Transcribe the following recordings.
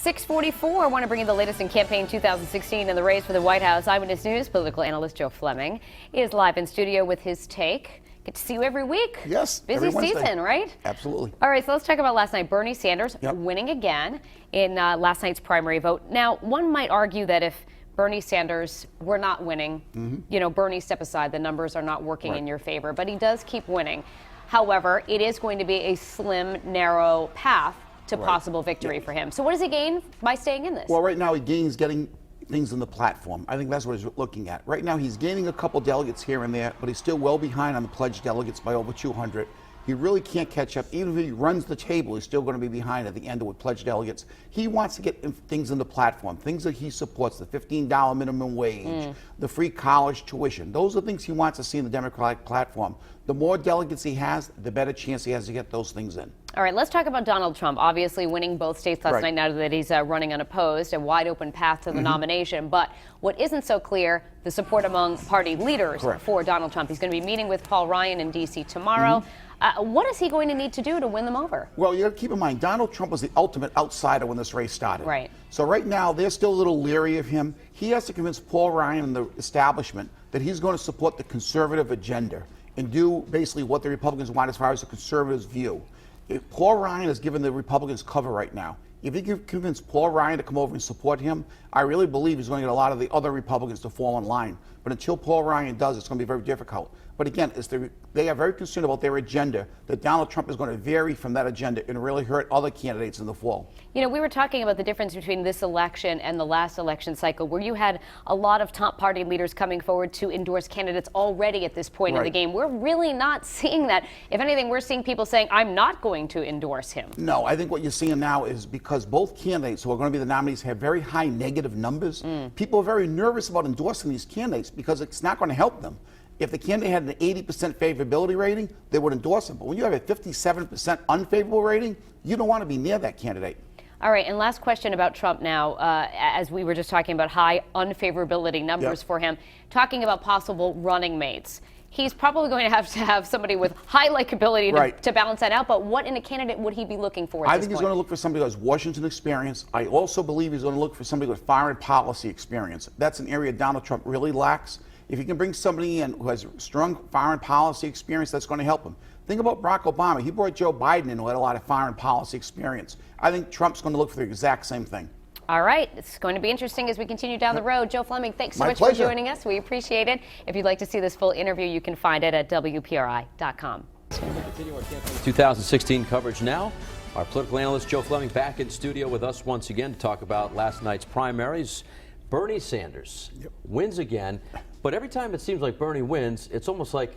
6:44. I want to bring you the latest in campaign 2016 and the race for the White House. Eyewitness News political analyst Joe Flemming is live in studio with his take. Get to see you every week. Yes. Busy season, right? Absolutely. All right, so let's talk about last night. Bernie Sanders winning again in last night's primary vote. Now, one might argue that if Bernie Sanders were not winning, you know, Bernie, step aside, the numbers are not working in your favor, but he does keep winning. However, it is going to be a slim, narrow path to possible victory for him. So what does he gain by staying in this? Well, right now he gains getting things in the platform. I think that's what he's looking at. Right now he's gaining a couple delegates here and there, but he's still well behind on the pledged delegates by over 200. He really can't catch up. Even if he runs the table, he's still going to be behind at the end with pledged delegates. He wants to get things in the platform, things that he supports, the $15 minimum wage, the free college tuition. Those are things he wants to see in the Democratic platform. The more delegates he has, the better chance he has to get those things in. All right, let's talk about Donald Trump, obviously winning both states last night now that he's running unopposed, a wide open path to the nomination. But what isn't so clear, the support among party leaders for Donald Trump. He's going to be meeting with Paul Ryan in D.C. tomorrow. What is he going to need to do to win them over? Well, you got to keep in mind, Donald Trump was the ultimate outsider when this race started. Right. So right now, they're still a little leery of him. He has to convince Paul Ryan and the establishment that he's going to support the conservative agenda and do basically what the Republicans want as far as the conservatives' view. If Paul Ryan has given the Republicans cover right now. If he can convince Paul Ryan to come over and support him, I really believe he's going to get a lot of the other Republicans to fall in line. But until Paul Ryan does, it's going to be very difficult. But again, they are very concerned about their agenda, that Donald Trump is going to vary from that agenda and really hurt other candidates in the fall. You know, we were talking about the difference between this election and the last election cycle, where you had a lot of top party leaders coming forward to endorse candidates already at this point in the game. We're really not seeing that. If anything, we're seeing people saying, I'm not going to endorse him. No, I think what you're seeing now is because both candidates who are going to be the nominees have very high negative numbers, people are very nervous about endorsing these candidates because it's not going to help them. If the candidate had an 80% favorability rating, they would endorse him. But when you have a 57% unfavorable rating, you don't want to be near that candidate. All right, and last question about Trump now, as we were just talking about high unfavorability numbers for him, talking about possible running mates. He's probably going to have somebody with high likability to balance that out, but what in a candidate would he be looking for at I this think he's point? going to look for somebody who has Washington experience. I also believe he's going to look for somebody with foreign policy experience. That's an area Donald Trump really lacks. If you can bring somebody in who has strong foreign policy experience, that's going to help him. Think about Barack Obama. He brought Joe Biden in who had a lot of foreign policy experience. I think Trump's going to look for the exact same thing. All right. It's going to be interesting as we continue down the road. Joe Flemming, thanks so much pleasure. for joining us. We appreciate it. If you'd like to see this full interview, you can find it at WPRI.com. 2016 coverage now. Our political analyst Joe Flemming back in studio with us once again to talk about last night's primaries. Bernie Sanders wins again. But every time it seems like Bernie wins, it's almost like,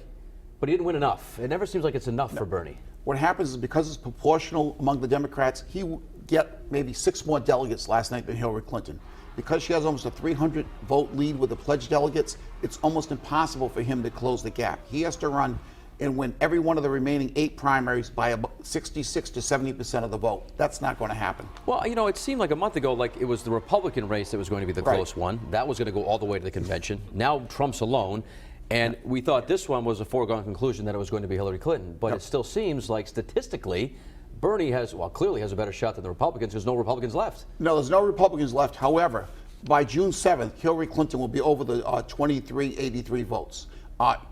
but he didn't win enough. It never seems like it's enough for Bernie. What happens is because it's proportional among the Democrats, he will get maybe 6 more delegates last night than Hillary Clinton. Because she has almost a 300 vote lead with the pledged delegates, it's almost impossible for him to close the gap. He has to run and win every one of the remaining 8 primaries by about 66 to 70% of the vote. That's not going to happen. Well, you know, it seemed like a month ago like it was the Republican race that was going to be the close one. That was going to go all the way to the convention. Now Trump's alone. And we thought this one was a foregone conclusion that it was going to be Hillary Clinton. But it still seems like statistically, Bernie has, well, clearly has a better shot than the Republicans. There's no Republicans left. No, there's no Republicans left. However, by June 7th, Hillary Clinton will be over the 2383 votes.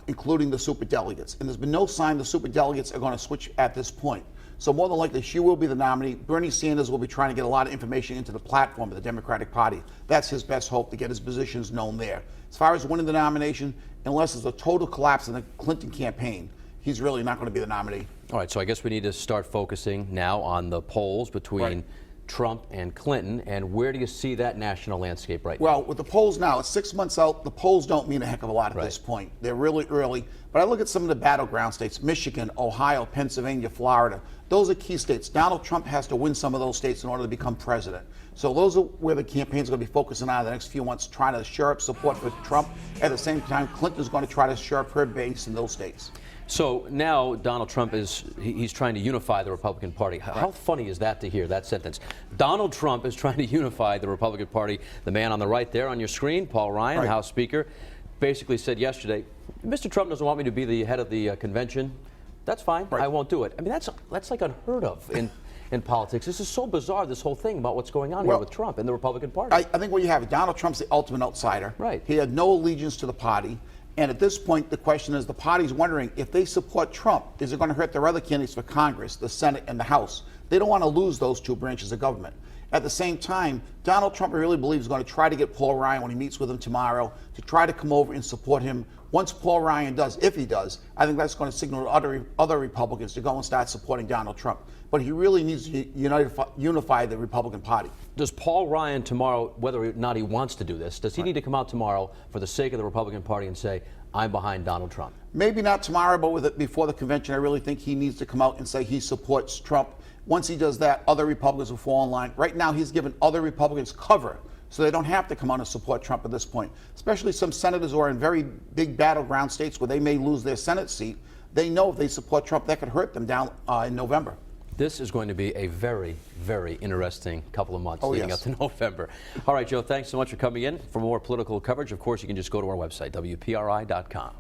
Including the superdelegates. And there's been no sign the superdelegates are going to switch at this point. So more than likely, she will be the nominee. Bernie Sanders will be trying to get a lot of information into the platform of the Democratic Party. That's his best hope, to get his positions known there. As far as winning the nomination, unless there's a total collapse in the Clinton campaign, he's really not going to be the nominee. All right, so I guess we need to start focusing now on the polls between Trump and Clinton, and where do you see that national landscape right now? Well, with the polls now, it's 6 months out. The polls don't mean a heck of a lot at this point. They're really early. But I look at some of the battleground states, Michigan, Ohio, Pennsylvania, Florida. Those are key states. Donald Trump has to win some of those states in order to become president. So those are where the campaign's going to be focusing on the next few months, trying to shore up support for Trump. At the same time, Clinton's going to try to shore up her base in those states. So now Donald Trump he's trying to unify the Republican Party. How funny is that to hear, that sentence? Donald Trump is trying to unify the Republican Party. The man on the right there on your screen, Paul Ryan, House Speaker, basically said yesterday, Mr. Trump doesn't want me to be the head of the convention. That's fine. I won't do it. I mean, that's like unheard of. in politics. This is so bizarre, this whole thing about what's going on here with Trump and the Republican Party. I think what you have, Donald Trump's the ultimate outsider. Right. He had no allegiance to the party. And at this point, the question is, the party's wondering, if they support Trump, is it going to hurt their other candidates for Congress, the Senate and the House? They don't want to lose those two branches of government. At the same time, Donald Trump, I really believe, is going to try to get Paul Ryan, when he meets with him tomorrow, to try to come over and support him. Once Paul Ryan does, if he does, I think that's going to signal to other Republicans to go and start supporting Donald Trump. But he really needs to unify the Republican Party. Does Paul Ryan tomorrow, whether or not he wants to do this, does he need to come out tomorrow for the sake of the Republican Party and say, I'm behind Donald Trump? Maybe not tomorrow, but before the convention, I really think he needs to come out and say he supports Trump. Once he does that, other Republicans will fall in line. Right now, he's given other Republicans cover, so they don't have to come out and support Trump at this point. Especially some senators who are in very big battleground states where they may lose their Senate seat. They know if they support Trump, that could hurt them down in November. This is going to be a very, very interesting couple of months leading up to November. All right, Joe, thanks so much for coming in. For more political coverage, of course, you can just go to our website, WPRI.com.